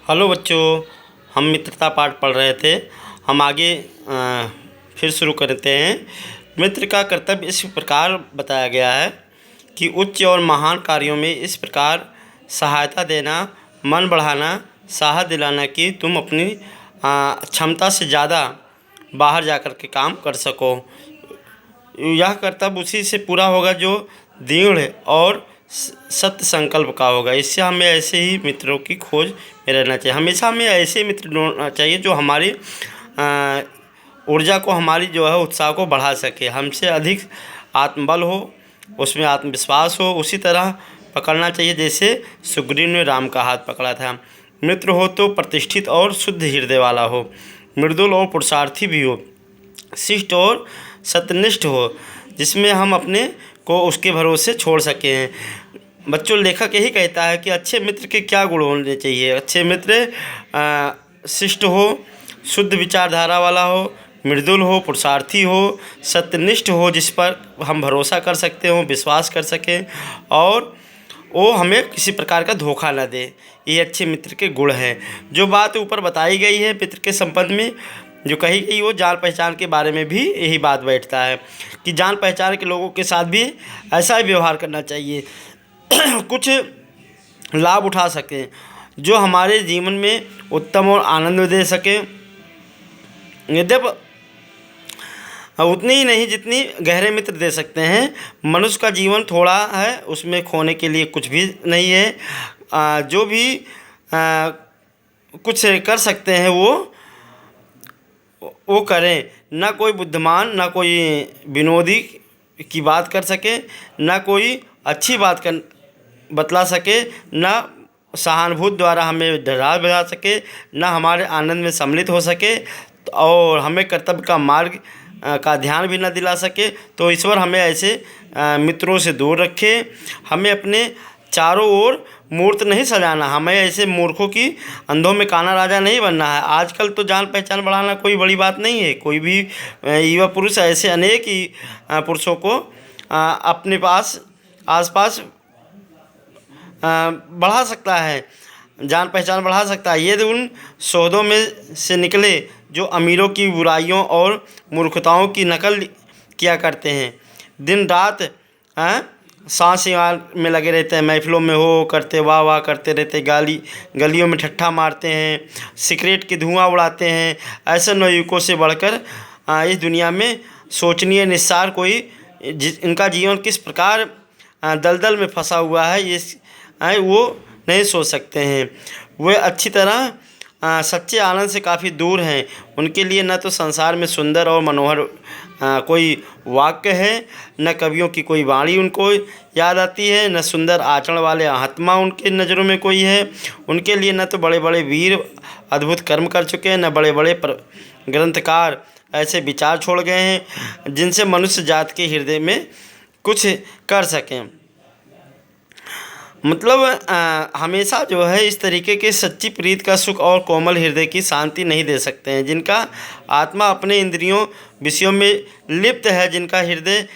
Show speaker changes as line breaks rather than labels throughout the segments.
Hello बच्चों, हम मित्रता पाठ पढ़ रहे थे। हम आगे फिर शुरू करते हैं। मित्र का कर्तव्य इस प्रकार बताया गया है कि उच्च और महान कार्यों में इस प्रकार सहायता देना, मन बढ़ाना, साहस दिलाना कि तुम अपनी क्षमता से ज़्यादा बाहर जाकर के काम कर सको। यह कर्तव्य उसी से पूरा होगा जो दृढ़ और सत्य संकल्प का होगा। इससे हमें ऐसे ही मित्रों की खोज में रहना चाहिए। हमेशा हमें ऐसे मित्र ढूंढना चाहिए जो हमारी ऊर्जा को, हमारी जो है उत्साह को बढ़ा सके, हमसे अधिक आत्मबल हो, उसमें आत्मविश्वास हो। उसी तरह पकड़ना चाहिए जैसे सुग्रीव ने राम का हाथ पकड़ा था। मित्र हो तो प्रतिष्ठित और शुद्ध हृदय वाला हो, मृदुल और पुरुषार्थी भी हो, शिष्ट और सत्यनिष्ठ हो, जिसमें हम अपने को उसके भरोसे छोड़ सकें। बच्चों, लेखक यही कहता है कि अच्छे मित्र के क्या गुण होने चाहिए। अच्छे मित्र शिष्ट हो, शुद्ध विचारधारा वाला हो, मृदुल हो, पुरुषार्थी हो, सत्यनिष्ठ हो, जिस पर हम भरोसा कर सकते हो, विश्वास कर सकें, और वो हमें किसी प्रकार का धोखा न दे। ये अच्छे मित्र के गुण हैं। जो बात ऊपर बताई गई है मित्र के संबंध में जो कही गई, वो जान पहचान के बारे में भी यही बात बैठता है कि जान पहचान के लोगों के साथ भी ऐसा ही व्यवहार करना चाहिए कुछ लाभ उठा सकें, जो हमारे जीवन में उत्तम और आनंद दे सकें। यद्यपि उतनी ही नहीं जितनी गहरे मित्र दे सकते हैं। मनुष्य का जीवन थोड़ा है, उसमें खोने के लिए कुछ भी नहीं है। जो भी कुछ कर सकते हैं वो करें। ना कोई बुद्धिमान, ना कोई विनोदी की बात कर सके, ना कोई अच्छी बात कर बतला सके, ना सहानुभूति द्वारा हमें डरा बजा सके, ना हमारे आनंद में सम्मिलित हो सके, और हमें कर्तव्य का मार्ग का ध्यान भी न दिला सके। तो ईश्वर हमें ऐसे मित्रों से दूर रखे। हमें अपने चारों ओर मूर्त नहीं सजाना, हमें ऐसे मूर्खों की अंधों में काना राजा नहीं बनना है। आजकल तो जान पहचान बढ़ाना कोई बड़ी बात नहीं है। कोई भी युवा पुरुष ऐसे अनेक ही पुरुषों को अपने पास आसपास बढ़ा सकता है, जान पहचान बढ़ा सकता है। यदि उन सौदों में से निकले जो अमीरों की बुराइयों और मूर्खताओं की नकल किया करते हैं, दिन रात सांस में लगे रहते हैं, महफिलों में हो करते वाह वाह करते रहते, गलियों में ठट्ठा मारते हैं, सिगरेट की धुआं उड़ाते हैं। ऐसे नवयुवकों से बढ़कर इस दुनिया में सोचनीय निस्सार कोई इनका जीवन किस प्रकार दलदल में फंसा हुआ है वो नहीं सोच सकते हैं। वे अच्छी तरह सच्चे आनंद से काफ़ी दूर हैं। उनके लिए न तो संसार में सुंदर और मनोहर कोई वाक्य है, न कवियों की कोई वाणी उनको याद आती है, न सुंदर आचरण वाले आत्मा उनके नज़रों में कोई है। उनके लिए न तो बड़े बड़े वीर अद्भुत कर्म कर चुके हैं, न बड़े बड़े ग्रंथकार ऐसे विचार छोड़ गए हैं जिनसे मनुष्य जात के हृदय में कुछ कर सकें। मतलब हमेशा जो है इस तरीके के सच्ची प्रीत का सुख और कोमल हृदय की शांति नहीं दे सकते हैं, जिनका आत्मा अपने इंद्रियों विषयों में लिप्त है, जिनका हृदय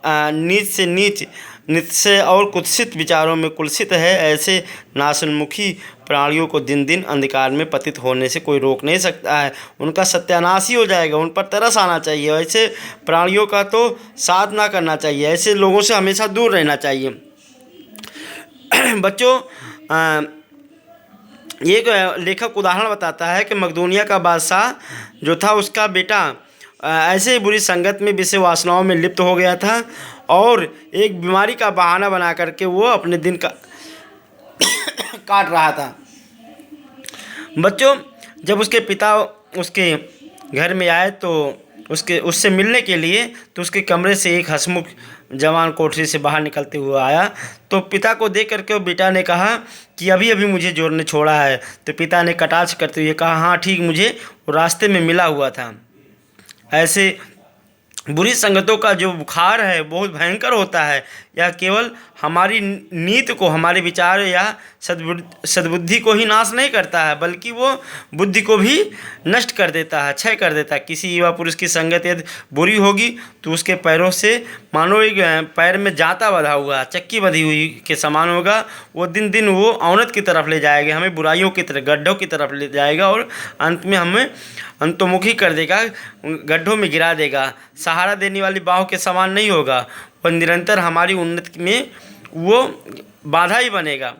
नीच से नीच, नित्य और कुत्सित विचारों में कुलसित है। ऐसे नाशोन्मुखी प्राणियों को दिन दिन अंधकार में पतित होने से कोई रोक नहीं सकता है। उनका सत्यानाश ही हो जाएगा। उन पर तरस आना चाहिए। ऐसे प्राणियों का तो साथ ना करना चाहिए। ऐसे लोगों से हमेशा दूर रहना चाहिए। बच्चों, एक लेखक उदाहरण बताता है कि मकदूनिया का बादशाह जो था, उसका बेटा ऐसे ही बुरी संगत में विषय वासनाओं में लिप्त हो गया था, और एक बीमारी का बहाना बना करके वो अपने दिन का काट रहा था। बच्चों, जब उसके पिता उसके घर में आए तो उससे मिलने के लिए, तो उसके कमरे से एक हंसमुख जवान कोठरी से बाहर निकलते हुए आया। तो पिता को देख करके बेटा ने कहा कि अभी अभी मुझे जोर ने छोड़ा है। तो पिता ने कटाक्ष करते हुए कहा, हाँ ठीक, मुझे रास्ते में मिला हुआ था। ऐसे बुरी संगतों का जो बुखार है बहुत भयंकर होता है। यह केवल हमारी नीति को, हमारे विचार या सद्बुद्धि को ही नाश नहीं करता है, बल्कि वो बुद्धि को भी नष्ट कर देता है, क्षय कर देता है। किसी युवा पुरुष की संगत यदि बुरी होगी तो उसके पैरों से मानो एक पैर में जाता बंधा हुआ, चक्की बंधी हुई के समान होगा। वो दिन दिन वो अवनत की तरफ ले जाएगा, हमें बुराइयों की तरफ, गड्ढों की तरफ ले जाएगा और अंत में हमें अंतर्मुखी कर देगा, गड्ढों में गिरा देगा। सहारा देने वाली बाहों के समान नहीं होगा, वह निरंतर हमारी उन्नति में वो बाधा ही बनेगा।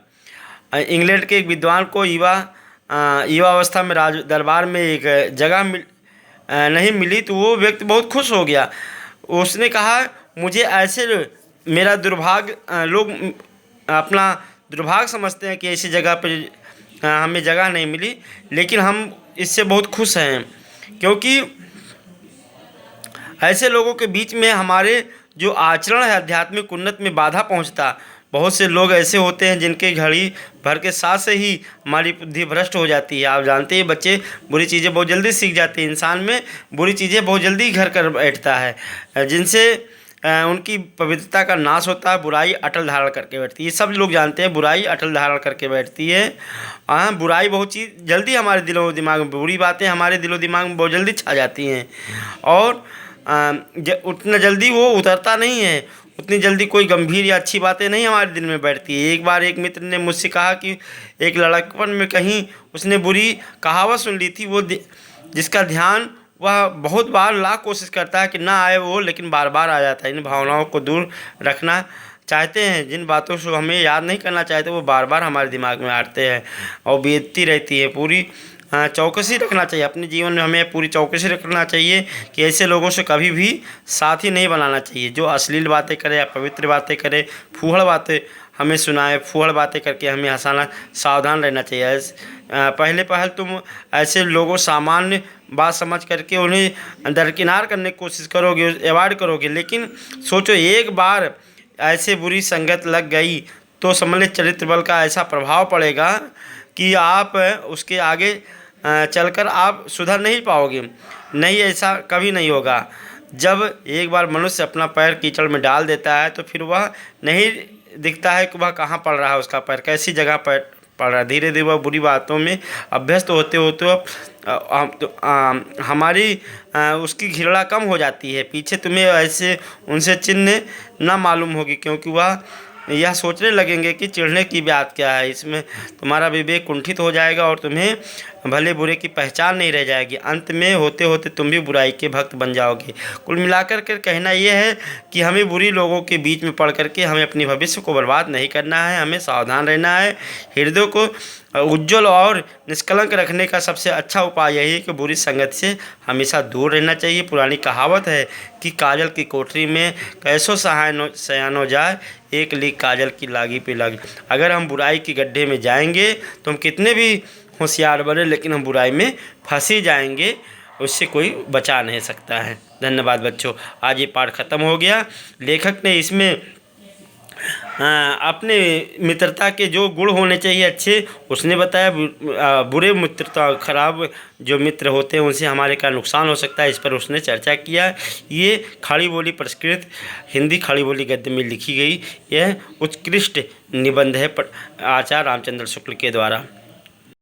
इंग्लैंड के एक विद्वान को युवावस्था में राज दरबार में एक जगह नहीं मिली तो वो व्यक्ति बहुत खुश हो गया। उसने कहा, मुझे ऐसे, मेरा दुर्भाग्य, लोग अपना दुर्भाग्य समझते हैं कि ऐसी जगह पर हमें जगह नहीं मिली, लेकिन हम इससे बहुत खुश हैं, क्योंकि ऐसे लोगों के बीच में हमारे जो आचरण है आध्यात्मिक उन्नति में बाधा पहुंचता। बहुत से लोग ऐसे होते हैं जिनके घड़ी भर के साथ से ही हमारी बुद्धि भ्रष्ट हो जाती है। आप जानते हैं, बच्चे बुरी चीज़ें बहुत जल्दी सीख जाते हैं, इंसान में बुरी चीज़ें बहुत जल्दी घर कर बैठता है, जिनसे उनकी पवित्रता का नाश होता है। बुराई अटल धारण करके बैठती है, ये सब लोग जानते हैं, बुराई अटल धारण करके बैठती है। बुराई बहुत चीज़ जल्दी हमारे दिलो दिमाग में, बुरी बातें हमारे दिलो दिमाग में बहुत जल्दी छा जाती हैं, और उतना जल्दी वो उतरता नहीं है, उतनी जल्दी कोई गंभीर या अच्छी बातें नहीं हमारे दिल में बैठती है। एक बार एक मित्र ने मुझसे कहा कि एक लड़कपन में कहीं उसने बुरी कहावत सुन ली थी, वो जिसका ध्यान वह बहुत बार लाख कोशिश करता है कि ना आए वो, लेकिन बार बार आ जाता है। इन भावनाओं को दूर रखना चाहते हैं, जिन बातों से हमें याद नहीं करना चाहते वो बार बार हमारे दिमाग में आते हैं और बीतती रहती है। पूरी चौकसी रखना चाहिए अपने जीवन में, हमें पूरी चौकसी रखना चाहिए कि ऐसे लोगों से कभी भी साथी नहीं बनाना चाहिए जो अश्लील बातें करे, अपवित्र बातें करे, फूहड़ बातें हमें सुनाए, फूहड़ बातें करके हमें हंसाना। सावधान रहना चाहिए। पहले तुम ऐसे लोगों सामान्य बात समझ करके उन्हें दरकिनार करने की कोशिश करोगे, अवॉइड करोगे, लेकिन सोचो एक बार ऐसे बुरी संगत लग गई तो समझ ले चरित्र बल का ऐसा प्रभाव पड़ेगा कि आप उसके आगे चलकर आप सुधर नहीं पाओगे। नहीं, ऐसा कभी नहीं होगा। जब एक बार मनुष्य अपना पैर कीचड़ में डाल देता है तो फिर वह नहीं दिखता है कि वह कहाँ पड़ रहा है, उसका पैर कैसी जगह पर पड़ रहा है। धीरे धीरे वह बुरी बातों में अभ्यस्त होते होते हमारी उसकी घृणा कम हो जाती है। पीछे तुम्हें ऐसे उनसे चिन्ह ना मालूम होगी, क्योंकि वह यह सोचने लगेंगे कि चिढ़ने की बात क्या है। इसमें तुम्हारा विवेक कुंठित हो जाएगा और तुम्हें भले बुरे की पहचान नहीं रह जाएगी। अंत में होते होते तुम भी बुराई के भक्त बन जाओगे। कुल मिलाकर कर कहना यह है कि हमें बुरी लोगों के बीच में पड़ करके हमें अपने भविष्य को बर्बाद नहीं करना है, हमें सावधान रहना है। हृदय को उज्ज्वल और निष्कलंक रखने का सबसे अच्छा उपाय यही है कि बुरी संगत से हमेशा दूर रहना चाहिए। पुरानी कहावत है कि काजल की कोठरी में कैसो सयानो जाए, एक लीक काजल की लागी पे लागी। अगर हम बुराई के गड्ढे में जाएंगे तो हम कितने भी होशियार बने, लेकिन हम बुराई में फंस ही जाएंगे, उससे कोई बचा नहीं सकता है। धन्यवाद बच्चों, आज ये पाठ ख़त्म हो गया। लेखक ने इसमें अपने मित्रता के जो गुण होने चाहिए अच्छे उसने बताया। बुरे मित्रता, खराब जो मित्र होते हैं उनसे हमारे का नुकसान हो सकता है, इस पर उसने चर्चा किया। ये खड़ी बोली परिष्कृत हिंदी खड़ी बोली गद्य में लिखी गई यह उत्कृष्ट निबंध है आचार्य रामचंद्र शुक्ल के द्वारा।